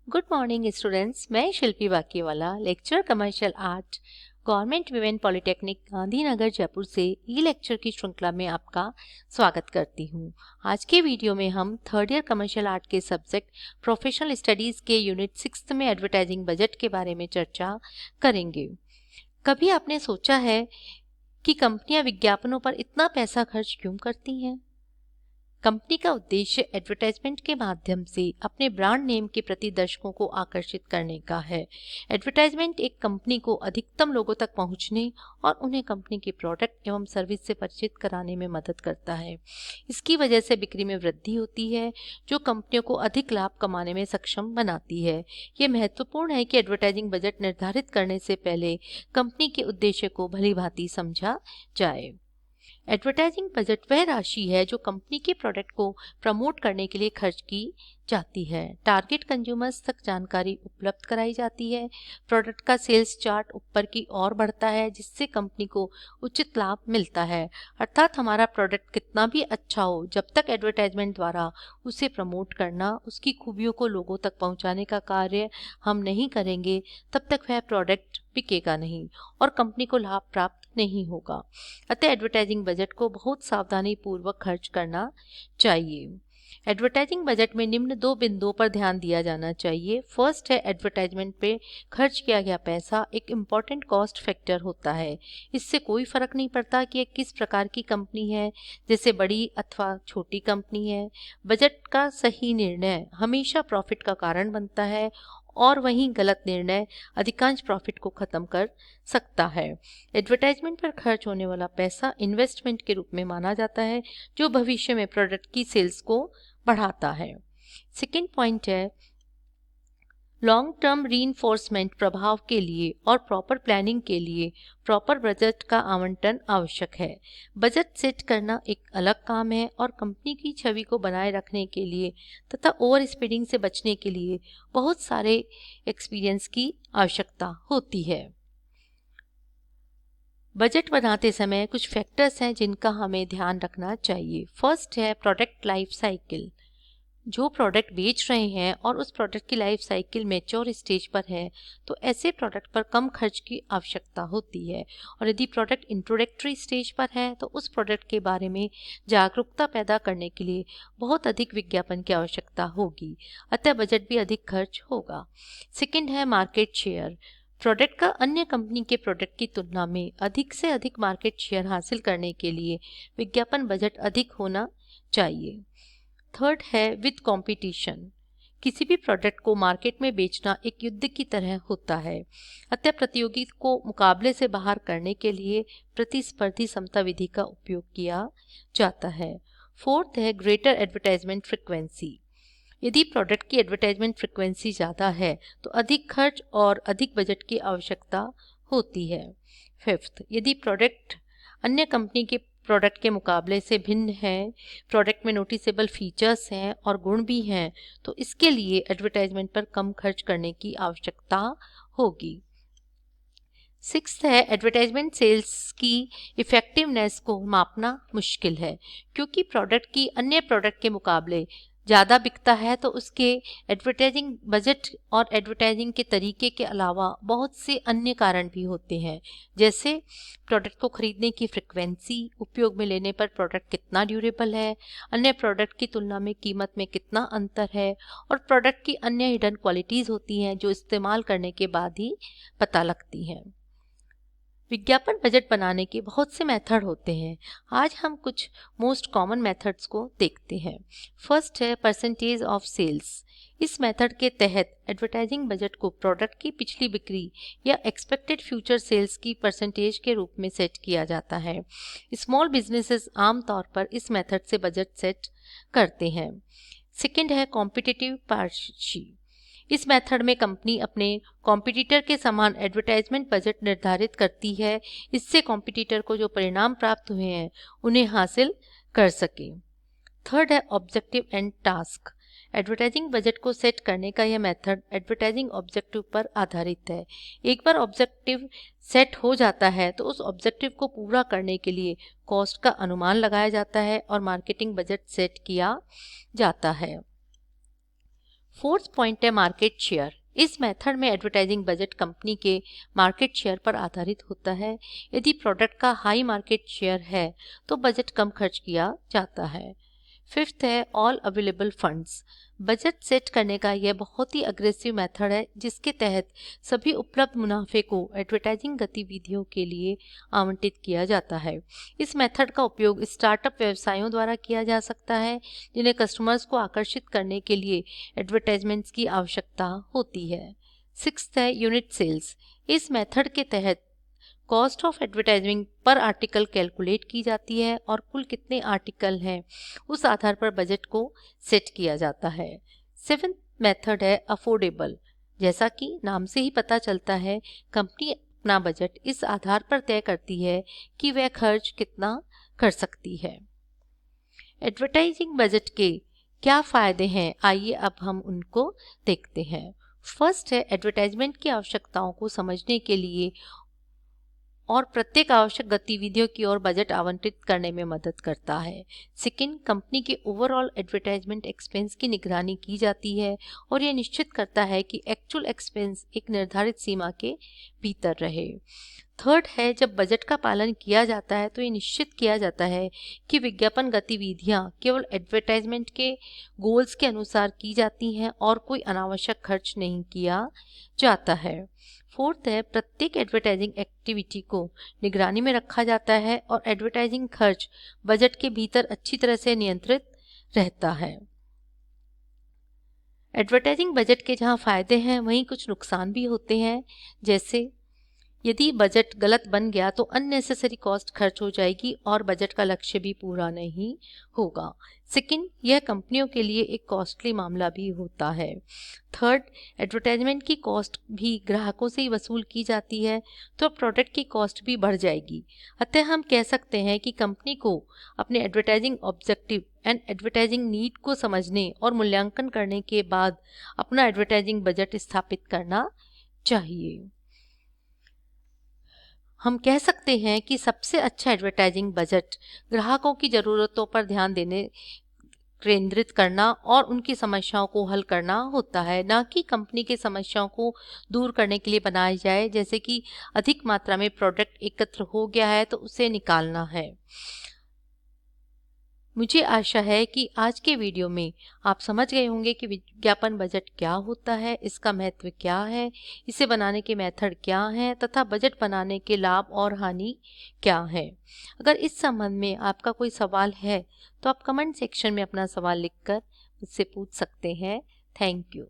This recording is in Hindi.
Good morning students. मैं Shilpi Bakiwala, lecture commercial art, government women polytechnic Gandhinagar Jaipur से ई लेक्चर की श्रृंखला में आपका स्वागत करती हूं। आज के वीडियो में हम थर्ड ईयर कमर्शियल आर्ट के सब्जेक्ट प्रोफेशनल स्टडीज़ के यूनिट 6 में एडवर्टाइजिंग बजट के बारे में चर्चा करेंगे। कभी आपने सोचा है कि कंपनियां विज्ञापनों पर इतना पैसा खर्च क्यों करती हैं? कंपनी का उद्देश्य एडवर्टाइजमेंट के माध्यम से अपने ब्रांड नेम के प्रति दर्शकों को आकर्षित करने का है। एडवर्टाइजमेंट एक कंपनी को अधिकतम लोगों तक पहुंचने और उन्हें कंपनी के प्रोडक्ट एवं सर्विस से परिचित कराने में मदद करता है। इसकी वजह से बिक्री में वृद्धि होती है, जो कंपनियों को अधिक लाभ कमाने में सक्षम बनाती है। ये महत्वपूर्ण है कि एडवर्टाइजिंग बजट निर्धारित करने से पहले कंपनी के उद्देश्य को भलीभांति समझा जाए। एडवर्टाइजिंग बजट वह राशि है जो कंपनी के प्रोडक्ट को प्रमोट करने के लिए खर्च की जाती है। टारगेट कंज्यूमर्स तक जानकारी उपलब्ध कराई जाती है। प्रोडक्ट का सेल्स चार्ट ऊपर की ओर बढ़ता है, जिससे कंपनी को उचित लाभ मिलता है। अर्थात हमारा प्रोडक्ट कितना भी अच्छा हो, जब तक एडवर्टाइजमेंट द्वारा उसे प्रमोट करना, उसकी खूबियों को लोगों तक पहुंचाने का कार्य हम नहीं करेंगे, तब तक वह प्रोडक्ट बिकेगा नहीं और कंपनी को लाभ प्राप्त नहीं होगा। अतः एडवर्टाइजिंग बजट को बहुत सावधानी पूर्वक खर्च करना चाहिए। एडवर्टाइजिंग बजट में निम्न दो बिंदुओं पर ध्यान दिया जाना चाहिए। फर्स्ट है, एडवर्टाइजमेंट पे खर्च किया गया पैसा एक इम्पॉर्टेंट कॉस्ट फैक्टर होता है। इससे कोई फर्क नहीं पड़ता कि यह किस प्रकार की कंपनी है, जैसे बड़ी अथवा छोटी कंपनी है। बजट का सही निर्णय हमेशा प्रॉफिट का कारण बनता है और वहीं गलत निर्णय अधिकांश प्रॉफिट को खत्म कर सकता है। एडवर्टाइजमेंट पर खर्च होने वाला पैसा इन्वेस्टमेंट के रूप में माना जाता है, जो भविष्य में प्रोडक्ट की सेल्स को बढ़ाता है। सेकेंड पॉइंट है, लॉन्ग टर्म रीइंफोर्समेंट प्रभाव के लिए और प्रॉपर प्लानिंग के लिए प्रॉपर बजट का आवंटन आवश्यक है। बजट सेट करना एक अलग काम है और कंपनी की छवि को बनाए रखने के लिए तथा ओवर स्पीडिंग से बचने के लिए बहुत सारे एक्सपीरियंस की आवश्यकता होती है। बजट बनाते समय कुछ फैक्टर्स हैं जिनका हमें ध्यान रखना चाहिए। फर्स्ट है प्रोडक्ट लाइफ साइकिल। जो प्रोडक्ट बेच रहे हैं और उस प्रोडक्ट की लाइफ साइकिल मैच्योर स्टेज पर है, तो ऐसे प्रोडक्ट पर कम खर्च की आवश्यकता होती है। और यदि प्रोडक्ट इंट्रोडक्टरी स्टेज पर है, तो उस प्रोडक्ट के बारे में जागरूकता पैदा करने के लिए बहुत अधिक विज्ञापन की आवश्यकता होगी, अतः बजट भी अधिक खर्च होगा। सेकेंड है मार्केट शेयर। प्रोडक्ट का अन्य कंपनी के प्रोडक्ट की तुलना में अधिक से अधिक मार्केट शेयर हासिल करने के लिए विज्ञापन बजट अधिक होना चाहिए। थर्ड है विद कंपटीशन। किसी भी प्रोडक्ट को मार्केट में बेचना एक युद्ध की तरह होता है, अतः प्रतियोगी को मुकाबले से बाहर करने के लिए प्रतिस्पर्धी समता विधि का उपयोग किया जाता है। फोर्थ है ग्रेटर एडवर्टाइजमेंट फ्रिक्वेंसी। यदि प्रोडक्ट की एडवर्टाइजमेंट फ्रिक्वेंसी ज़्यादा है, तो अधिक खर्च और अधिक बजट की आवश्यकता होती है। फिफ्थ, यदि प्रोडक्ट अन्य कंपनी के प्रोडक्ट के मुकाबले से भिन्न है, प्रोडक्ट में नोटिसेबल फीचर्स हैं और गुण भी हैं, तो इसके लिए एडवर्टाइजमेंट पर कम खर्च करने की आवश्यकता होगी। सिक्स्थ है एडवर्टाइजमेंट सेल्स की इफेक्टिवनेस को मापना मुश्किल है, क्योंकि प्रोडक्ट की अन्य प्रोडक्ट के मुकाबले ज़्यादा बिकता है, तो उसके एडवर्टाइजिंग बजट और एडवर्टाइजिंग के तरीके के अलावा बहुत से अन्य कारण भी होते हैं, जैसे प्रोडक्ट को खरीदने की फ्रिक्वेंसी, उपयोग में लेने पर प्रोडक्ट कितना ड्यूरेबल है, अन्य प्रोडक्ट की तुलना में कीमत में कितना अंतर है, और प्रोडक्ट की अन्य हिडन क्वालिटीज़ होती हैं जो इस्तेमाल करने के बाद ही पता लगती हैं। विज्ञापन बजट बनाने के बहुत से मेथड होते हैं। आज हम कुछ मोस्ट कॉमन मेथड्स को देखते हैं। फर्स्ट है परसेंटेज ऑफ सेल्स। इस मेथड के तहत एडवर्टाइजिंग बजट को प्रोडक्ट की पिछली बिक्री या एक्सपेक्टेड फ्यूचर सेल्स की परसेंटेज के रूप में सेट किया जाता है। स्मॉल बिजनेसेस आमतौर पर इस मेथड से बजट सेट करते हैं। सेकेंड है कॉम्पिटिटिव पार्शी। इस मेथड में कंपनी अपने कॉम्पिटिटर के समान एडवर्टाइजमेंट बजट निर्धारित करती है, इससे कॉम्पिटिटर को जो परिणाम प्राप्त हुए हैं उन्हें हासिल कर सके। थर्ड है objective and task. Advertising budget को सेट करने का यह मेथड एडवर्टाइजिंग ऑब्जेक्टिव पर आधारित है। एक बार ऑब्जेक्टिव सेट हो जाता है, तो उस ऑब्जेक्टिव को पूरा करने के लिए कॉस्ट का अनुमान लगाया जाता है और मार्केटिंग बजट सेट किया जाता है। फोर्थ पॉइंट है मार्केट शेयर। इस मेथड में एडवर्टाइजिंग बजट कंपनी के मार्केट शेयर पर आधारित होता है। यदि प्रोडक्ट का हाई मार्केट शेयर है तो बजट कम खर्च किया जाता है। फिफ्थ है all available funds. Budget set करने का यह बहुत ही अग्रेसिव मेथड है जिसके तहत सभी उपलब्ध मुनाफे को एडवर्टाइजिंग गतिविधियों के लिए आवंटित किया जाता है। इस मेथड का उपयोग स्टार्टअप व्यवसायों द्वारा किया जा सकता है जिन्हें कस्टमर्स को आकर्षित करने के लिए एडवर्टाइजमेंट्स की आवश्यकता होती है। सिक्स्थ है यूनिट सेल्स। इस मेथड के तहत कॉस्ट ऑफ एडवर्टाइजिंग पर आर्टिकल कैलकुलेट की जाती है और कुल कितने आर्टिकल हैं उस आधार पर बजट को सेट किया जाता है। सेवेंथ मेथड है अफोर्डेबल। जैसा कि नाम से ही पता चलता है, कंपनी अपना बजट इस आधार पर तय करती है कि वह खर्च कितना कर सकती है। एडवर्टाइजिंग बजट के क्या फायदे हैं, आइए अब हम उनको देखते हैं। फर्स्ट है एडवर्टाइजमेंट की आवश्यकताओं को समझने के लिए और प्रत्येक आवश्यक गतिविधियों की ओर बजट आवंटित करने में मदद करता है। सेकेंड, कंपनी के ओवरऑल एडवर्टाइजमेंट एक्सपेंस की निगरानी की जाती है और यह निश्चित करता है कि एक्चुअल एक्सपेंस एक निर्धारित सीमा के भीतर रहे। थर्ड है जब बजट का पालन किया जाता है तो ये निश्चित किया जाता है कि विज्ञापन गतिविधियां केवल एडवर्टाइजमेंट के गोल्स के अनुसार की जाती हैं और कोई अनावश्यक खर्च नहीं किया जाता है। फोर्थ है प्रत्येक एडवर्टाइजिंग एक्टिविटी को निगरानी में रखा जाता है और एडवर्टाइजिंग खर्च बजट के भीतर अच्छी तरह से नियंत्रित रहता है। एडवर्टाइजिंग बजट के जहां फायदे हैं वहीं कुछ नुकसान भी होते हैं, जैसे यदि बजट गलत बन गया तो अननेसेसरी कॉस्ट खर्च हो जाएगी और बजट का लक्ष्य भी पूरा नहीं होगा। सेकंड, यह कंपनियों के लिए एक कॉस्टली मामला भी होता है। थर्ड, एडवर्टाइजमेंट की कॉस्ट भी ग्राहकों से ही वसूल की जाती है तो प्रोडक्ट की कॉस्ट भी बढ़ जाएगी। अतः हम कह सकते हैं कि कंपनी को अपने advertising objective and advertising need को समझने और मूल्यांकन करने के बाद अपना एडवर्टाइजिंग बजट स्थापित करना चाहिए। हम कह सकते हैं कि सबसे अच्छा एडवर्टाइजिंग बजट ग्राहकों की ज़रूरतों पर ध्यान देने केंद्रित करना और उनकी समस्याओं को हल करना होता है, ना कि कंपनी की समस्याओं को दूर करने के लिए बनाया जाए, जैसे कि अधिक मात्रा में प्रोडक्ट एकत्र हो गया है तो उसे निकालना है। मुझे आशा है कि आज के वीडियो में आप समझ गए होंगे कि विज्ञापन बजट क्या होता है, इसका महत्व क्या है, इसे बनाने के मेथड क्या हैं तथा बजट बनाने के लाभ और हानि क्या है। अगर इस संबंध में आपका कोई सवाल है तो आप कमेंट सेक्शन में अपना सवाल लिखकर मुझसे पूछ सकते हैं। Thank you.